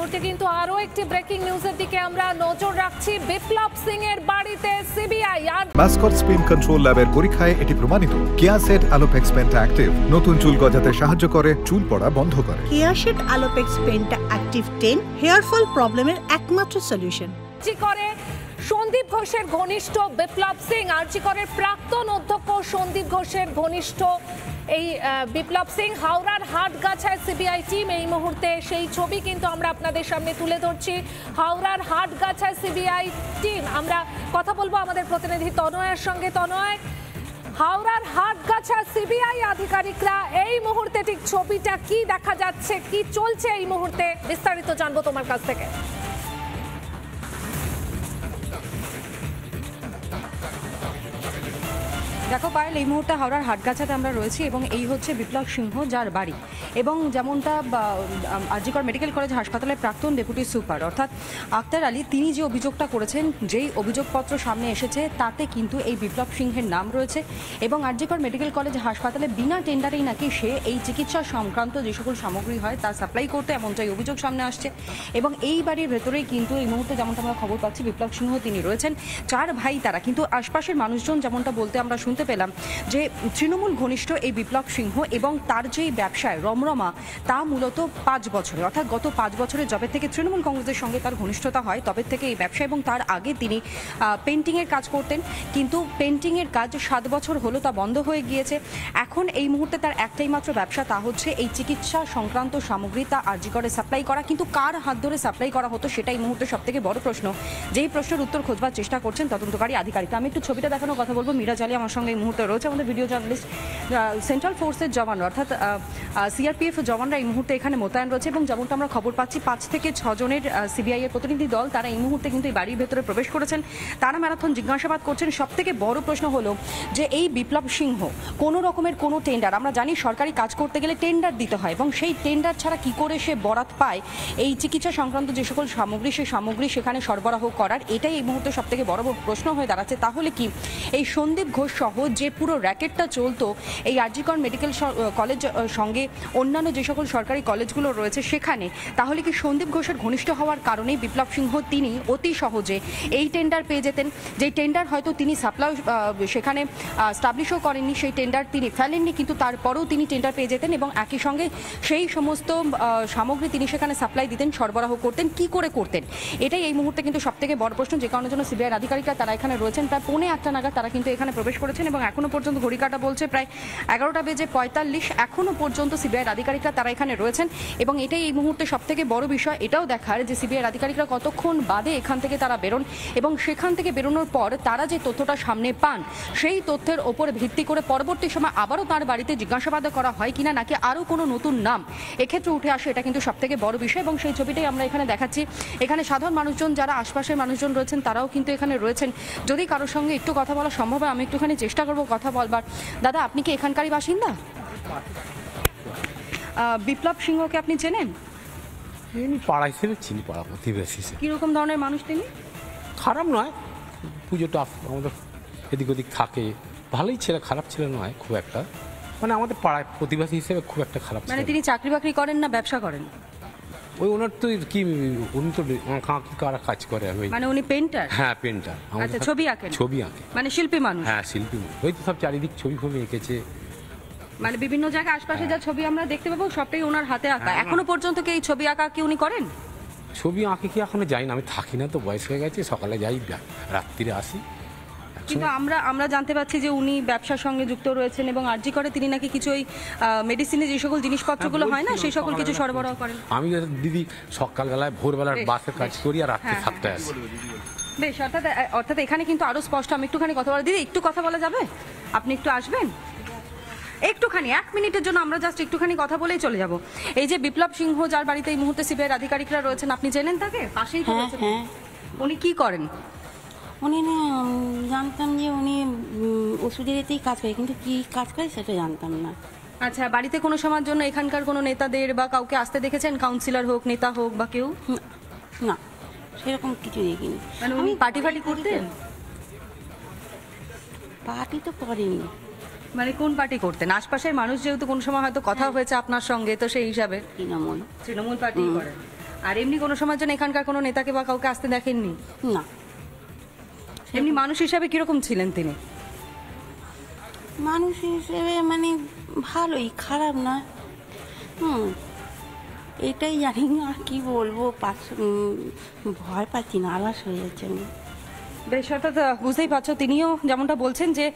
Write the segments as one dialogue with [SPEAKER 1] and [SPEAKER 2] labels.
[SPEAKER 1] মুহূর্তে কিন্তু আরো একটি ব্রেকিং নিউজের দিকে আমরা নজর রাখছি। বিপ্লব সিং এর বাড়িতে সিবিআই আর
[SPEAKER 2] মাস্কট স্পিন কন্ট্রোল ল্যাবের পরীক্ষায় এটি প্রমাণিত। কেয়াসেট আলোপেক্স পেন্টা অ্যাক্টিভ নতুন চুল গজাতে সাহায্য করে, চুল পড়া বন্ধ করে।
[SPEAKER 3] Keyaseth Alopex penta active 10 hair fall প্রবলেমের একমাত্র সলিউশন।
[SPEAKER 1] করে সন্দীপ ঘোষের ঘনিষ্ঠ বিপ্লব সিং, আরজিকরের প্রাক্তন অধ্যক্ষ সন্দীপ ঘোষের ঘনিষ্ঠ এই বিপ্লব সিং হাওড়ার হাটগাছায় সিবিআই টিম এই মুহূর্তে সেই ছবি কিন্তু আমরা আপনাদের সামনে তুলে ধরছি। হাওড়ার হাটগাছায় সিবিআই টিম, আমরা কথা বলবো আমাদের প্রতিনিধি তনয়ের সঙ্গে। তনয়, হাওড়ার হাটগাছা সিবিআই আধিকারিকরা এই মুহূর্তে ঠিক ছবিটা কি দেখা যাচ্ছে, কি চলছে এই মুহূর্তে, বিস্তারিত জানবো তোমার কাছ থেকে।
[SPEAKER 4] দেখো পায়েল, এই মুহূর্তে হাওড়ার হাটগাছাতে আমরা রয়েছি এবং এই হচ্ছে বিপ্লব সিংহ যার বাড়ি। এবং যেমনটা আরজিকর মেডিকেল কলেজ হাসপাতালের প্রাক্তন ডেপুটি সুপার অর্থাৎ আক্তার আলী, তিনি যে অভিযোগটা করেছেন, যেই অভিযোগপত্র সামনে এসেছে তাতে কিন্তু এই বিপ্লব সিংহের নাম রয়েছে। এবং আরজিকর মেডিকেল কলেজ হাসপাতালে বিনা টেন্ডারেই নাকি সে এই চিকিৎসা সংক্রান্ত যে সকল সামগ্রী হয় তা সাপ্লাই করতে, এমনটাই অভিযোগ সামনে আসছে। এবং এই বাড়ির ভেতরেই কিন্তু এই মুহূর্তে যেমনটা আমরা খবর পাচ্ছি বিপ্লব সিংহ তিনি রয়েছেন। 4 ভাই তারা, কিন্তু আশপাশের মানুষজন যেমনটা বলতে আমরা শুনতে পেলাম যে তৃণমূল ঘনিষ্ঠ এই বিপ্লব সিংহ এবং তার যেই ব্যবসায় রমরমা তা মূলত 5 বছরের, অর্থাৎ গত 5 বছরের যবে থেকে তৃণমূল কংগ্রেসের সঙ্গে তার ঘনিষ্ঠতা হয় তবে থেকে এই ব্যবসা। এবং তার আগে তিনি পেন্টিংয়ের কাজ করতেন, কিন্তু পেন্টিংয়ের কাজ 7 বছর হলো তা বন্ধ হয়ে গিয়েছে। এখন এই মুহূর্তে তার একটাই মাত্র ব্যবসা, তা হচ্ছে এই চিকিৎসা সংক্রান্ত সামগ্রী তা আরজিকরে সাপ্লাই করা। কিন্তু কার হাত ধরে সাপ্লাই করা হতো সেটাই এই মুহূর্তে সব থেকে বড় প্রশ্ন, যেই প্রশ্নের উত্তর খোঁজবার চেষ্টা করছেন তদন্তকারী আধিকারিক। আমি একটু ছবিটা দেখানোর কথা বলবো। মিরাজ আলী আমার সঙ্গে এই মুহূর্তে রয়েছে, আমাদের ভিডিও জার্নালিস্ট। সেন্ট্রাল ফোর্সের জওয়ান অর্থাৎ সিআরপিএফ জওয়ানরা এই মুহূর্তে এখানে মোতায়েন রয়েছে এবং যেমনটা আমরা খবর পাচ্ছি 5 থেকে 6 জনের সিবিআই এর প্রতিনিধি দল তারা এই মুহূর্তে কিন্তু এই বাড়ির ভেতরে প্রবেশ করেছেন। তারা ম্যারাথন জিজ্ঞাসাবাদ করছেন। সব থেকে বড় প্রশ্ন হলো যে এই বিপ্লব সিংহ কোনো রকমের কোনো টেন্ডার, আমরা জানি সরকারি কাজ করতে গেলে টেন্ডার দিতে হয় এবং সেই টেন্ডার ছাড়া কি করে সে বরাত পায় এই চিকিৎসা সংক্রান্ত যে সকল সামগ্রী, সেই সামগ্রী সেখানে সরবরাহ করার, এটাই এই মুহূর্তে সব থেকে বড় প্রশ্ন হয়ে দাঁড়াচ্ছে। তাহলে কি এই সন্দীপ ঘোষ সহ যে পুরো র্যাকেটটা চলতো এই আরজিকর মেডিকেল কলেজ সঙ্গে অন্যান্য যে সকল সরকারি কলেজগুলো রয়েছে সেখানে, তাহলে কি সন্দীপ ঘোষের ঘনিষ্ঠ হওয়ার কারণেই বিপ্লব সিংহ তিনি অতি সহজে এই টেন্ডার পেয়ে যেতেন, যে টেন্ডার হয়তো তিনি সাপ্লাই সেখানে স্টাবলিশও করেননি, সেই টেন্ডার তিনি ফেলেননি, কিন্তু তারপরেও তিনি টেন্ডার পেয়ে যেতেন এবং একই সঙ্গে সেই সমস্ত সামগ্রী তিনি সেখানে সাপ্লাই দিতেন, সরবরাহ করতেন, কি করে করতেন, এটাই এই মুহূর্তে কিন্তু সব থেকে বড় প্রশ্ন। যে কারণের জন্য সিবিআই আধিকারিকরা তারা এখানে রয়েছেন। প্রায় 1:45 নাগাদ তারা কিন্তু এখানে প্রবেশ করেছেন এবং এখনো পর্যন্ত ঘড়িকাটা বলছে প্রায় 11:45। এখনো পর্যন্ত সিবিআই আধিকারিকরা তারা এখানে রয়েছেন এবং এটাই এই মুহূর্তে সব থেকে বড় বিষয়, এটাও দেখার যে সিবিআই আধিকারিকরা কতক্ষণ বাদে এখান থেকে তারা বেরোন এবং সেখান থেকে বেরোনোর পর তারা যে তথ্যটা সামনে পান সেই তথ্যের ওপর ভিত্তি করে পরবর্তী সময় আবারও তার বাড়িতে জিজ্ঞাসাবাদ করা হয় কিনা, নাকি আরও কোনো নতুন নাম এক্ষেত্রে উঠে আসে, এটা কিন্তু সব থেকে বড় বিষয়। এবং সেই ছবিটাই আমরা এখানে দেখাচ্ছি। এখানে সাধারণ মানুষজন, যারা আশপাশের মানুষজন রয়েছেন তারাও কিন্তু এখানে রয়েছেন। যদি কারোর সঙ্গে একটু কথা বলা সম্ভব হয় আমি একটুখানি চেষ্টা করবো কথা বলবার। দাদা, আপনি কি এখানকারই বাসিন্দা? বিপ্লব সিংহকে আপনি চেনেন?
[SPEAKER 5] পাড়া হিসেবে চিনি, পাড়া প্রতিবেশী।
[SPEAKER 4] কিরকম ধরনের মানুষ তিনি?
[SPEAKER 5] খারাপ নয়, পুজোটা আমাদের এদিক ওদিক থাকে, ভালোই ছেলে, খারাপ ছেলে নয় খুব একটা, মানে আমাদের পাড়ায় প্রতিবেশী হিসেবে খুব একটা খারাপ।
[SPEAKER 4] মানে তিনি চাকরি বাকরি করেন না ব্যবসা করেন?
[SPEAKER 5] ওই ওনার তো কি, উনি তো আঁকি কারা কাজ করে।
[SPEAKER 4] মানে উনি পেন্টার?
[SPEAKER 5] হ্যাঁ পেন্টার।
[SPEAKER 4] আচ্ছা, ছবি আঁকেন?
[SPEAKER 5] ছবি আঁকে,
[SPEAKER 4] মানে শিল্পী মানুষ?
[SPEAKER 5] হ্যাঁ শিল্পী মানুষ। ওই তো সব চারিদিক ছবি ফবি এঁকেছে,
[SPEAKER 4] মানে বিভিন্ন জায়গায় আশপাশে যা ছবি আমরা দেখতে পাবো সবটাই ওনার হাতে আঁকা। এখনো পর্যন্ত কি এই ছবি আঁকা কি উনি করেন?
[SPEAKER 5] ছবি আঁকে কি এখনো যাই না, আমি থাকি না তো, বয়স হয়ে গেছে, সকালে যাই রাত্রিরে আসি।
[SPEAKER 4] কিন্তু আমরা জানতে পারছি যে উনি ব্যবসার সঙ্গে যুক্ত রয়েছেন এবং আরজি করে তিনি নাকি কিছু ওই মেডিসিনে যে সকল জিনিসপত্রগুলো হয় না সেই সকল কিছু সরবরাহ করেন।
[SPEAKER 5] আমি দিদি সকালবেলায় ভোরবেলার বাসের কাজ করি আর রাত্রি 7টায় আসি।
[SPEAKER 4] বেশ, অর্থাৎ এখানে কিন্তু আরো স্পষ্ট। আমি একটুখানি কথা বলা, দিদি একটু কথা বলা যাবে? আপনি একটু আসবেন একটুখানি, 1 মিনিটের জন্য আমরা জাস্ট একটুখানি কথা বলেই চলে যাব। এই যে বিপ্লব সিংহ যার বাড়িতে এই মুহূর্তে সিবিআই আধিকারিকরা রয়েছেন, আপনি চেনেন তাকে? পাশেই তো রয়েছেন। উনি কি করেন?
[SPEAKER 6] উনি না, জানতাম যে উনি ওষুধের এতেই কাজ করে, কিন্তু কি কাজ করে সেটা জানতাম না।
[SPEAKER 4] আচ্ছা, বাড়িতে কোনো সময়ের জন্য এখানকার কোনো নেতাদের বা কাউকে আসতে দেখেছেন? কাউন্সিলর হোক, নেতা হোক বা কেউ?
[SPEAKER 6] না, সেরকম কিছু দেখিনি।
[SPEAKER 4] মানে উনি পার্টি ফার্টি করতেন?
[SPEAKER 6] পার্টি তো করেনি।
[SPEAKER 4] মানে কোন পার্টি করতেন? আশপাশের মানুষ যেহেতু কোন সময় হয়তো কথা হয়েছে আপনার সঙ্গে, তো সেই হিসাবে
[SPEAKER 6] তৃণমূল
[SPEAKER 4] পার্টি করেন। আর এমনি কোনো সময় জন্য এখানকার কোনো নেতাকে বা কাউকে আসতে দেখেননি?
[SPEAKER 6] না,
[SPEAKER 4] এমনি মানুষ হিসাবে কিরকম ছিলেন তিনি?
[SPEAKER 6] মানুষ হিসেবে মানে ভালোই, খারাপ না। এটাই জানি না আর কি বলবো, ভয় পাচ্ছি, নার্ভাস হয়ে যাচ্ছে আমি।
[SPEAKER 4] বেশ, অর্থাৎ বুঝতেই পারছো তিনিও যেমনটা বলছেন যে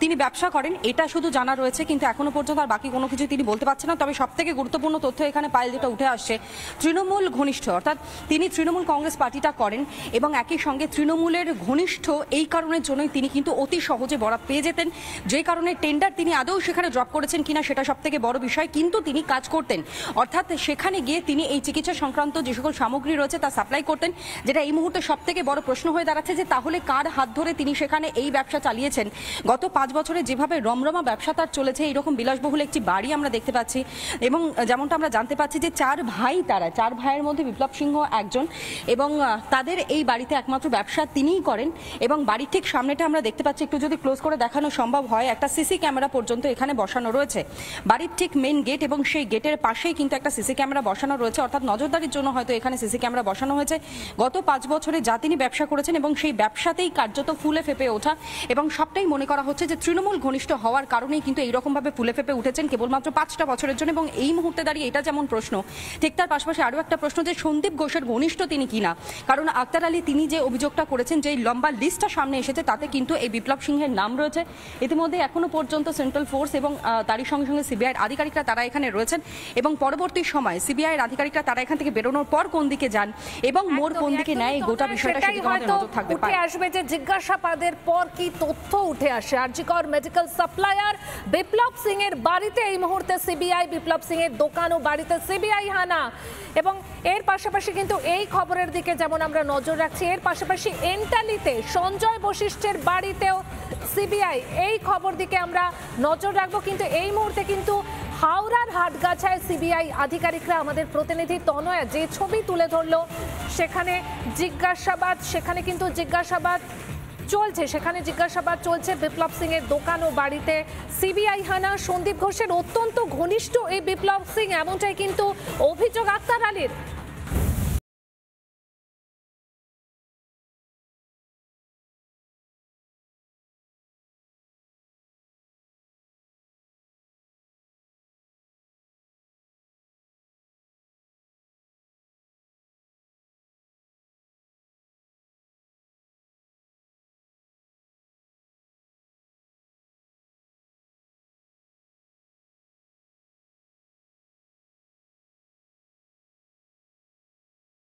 [SPEAKER 4] তিনি ব্যবসা করেন এটা শুধু জানা রয়েছে, কিন্তু এখনো পর্যন্ত আর বাকি কোনো কিছু তিনি বলতে পারছেন না। তবে সবথেকে গুরুত্বপূর্ণ তথ্য এখানে পাইল যেটা উঠে আসছে, তৃণমূল ঘনিষ্ঠ, অর্থাৎ তিনি তৃণমূল কংগ্রেস পার্টিটা করেন এবং একই সঙ্গে তৃণমূলের ঘনিষ্ঠ এই কারণের জন্যই তিনি কিন্তু অতি সহজে বরাত পেয়ে যেতেন, যে কারণে টেন্ডার তিনি আদৌ সেখানে ড্রপ করেছেন কিনা সেটা সবথেকে বড় বিষয়, কিন্তু তিনি কাজ করতেন। অর্থাৎ সেখানে গিয়ে তিনি এই চিকিৎসা সংক্রান্ত যে সকল সামগ্রী রয়েছে তা সাপ্লাই করতেন, যেটা এই মুহূর্তে সবথেকে বড় প্রশ্ন হয়ে দাঁড়াচ্ছে যে তাহলে কার হাত ধরে তিনি সেখানে এই ব্যবসা চালিয়েছেন। গত 5 বছরে যেভাবে রমরমা ব্যবসা তার চলেছে, এরকম বিলাসবহুল একটি বাড়ি আমরা দেখতে পাচ্ছি এবং যেমনটা আমরা জানতে পাচ্ছি যে 4 ভাই, তারা 4 ভাইয়ের মধ্যে বিপ্লব সিংহ একজন এবং তাদের এই বাড়িতে একমাত্র ব্যবসা তিনিই করেন এবং বাড়ির ঠিক সামনেটা আমরা দেখতে পাচ্ছি, একটু যদি ক্লোজ করে দেখানো সম্ভব হয়, একটা সিসি ক্যামেরা পর্যন্ত এখানে বসানো রয়েছে। বাড়ির ঠিক মেইন গেট এবং সেই গেটের পাশেই কিন্তু একটা সিসি ক্যামেরা বসানো রয়েছে, অর্থাৎ নজরদারির জন্য হয়তো এখানে সিসি ক্যামেরা বসানো হয়েছে। গত 5 বছরে যা তিনি ব্যবসা করেছেন এবং সেই ব্যবসাতেই কার্যত ফুলে ফেপে ওঠা এবং সবটাই মনে করা হচ্ছে যে তৃণমূল ঘনিষ্ঠ হওয়ার কারণেই কিন্তু এইরকম ভাবে ফুলে ফেপে উঠেছেন কেবলমাত্র 5টা বছরের জন্য। এবং এই মুহূর্তে দাঁড়িয়ে এটা যেমন প্রশ্ন, ঠিক তার পাশাপাশি আরও একটা প্রশ্ন যে সন্দীপ ঘোষের ঘনিষ্ঠ তিনি কিনা, কারণ আক্তার আলী তিনি যে অভিযোগটা করেছেন, যে লম্বা লিস্টটা সামনে এসেছে তাতে কিন্তু এই বিপ্লব সিংহের নাম রয়েছে। ইতিমধ্যে এখনো পর্যন্ত সেন্ট্রাল ফোর্স এবং তারই সঙ্গে সঙ্গে সিবিআইয়ের আধিকারিকরা তারা এখানে রয়েছেন এবং পরবর্তী সময় সিবিআইয়ের আধিকারিকরা তারা এখান থেকে বেরোনোর পর কোন দিকে যান এবং মোড় কোন দিকে নেয়, গোটা বিষয়টা সেদিকে আমাদের নজর থাকবে।
[SPEAKER 1] উঠে আসবে যে জিজ্ঞাসাবাদের পর কি তথ্য উঠে আসে। আরজিকর মেডিকেল সাপ্লায়ার বিপ্লব সিং এর বাড়িতে এই মুহূর্তে সিবিআই, বিপ্লব সিং এর দোকান ও বাড়িতে সিবিআই হানা এবং এর পাশাপাশি কিন্তু এই খবরের দিকে যেমন আমরা নজর রাখছি, এর পাশাপাশি এন্টালিতে সঞ্জয় বশিষ্ঠের বাড়িতেও সিবিআই, এই খবর দিকে আমরা নজর রাখবো। কিন্তু এই মুহূর্তে কিন্তু হাওড়ার হাটগাছায় সিবিআই আধিকারিকরা, আমাদের প্রতিনিধি তনয়া যে ছবি তুলে ধরলো, সেখানে কিন্তু জিজ্ঞাসাবাদ চলছে বিপ্লব সিং এর দোকান ও বাড়িতে সিবিআই হানা। সন্দীপ ঘোষের অত্যন্ত ঘনিষ্ঠ এই বিপ্লব সিং, এমনটাই কিন্তু অভিযোগ আক্তার আলীর।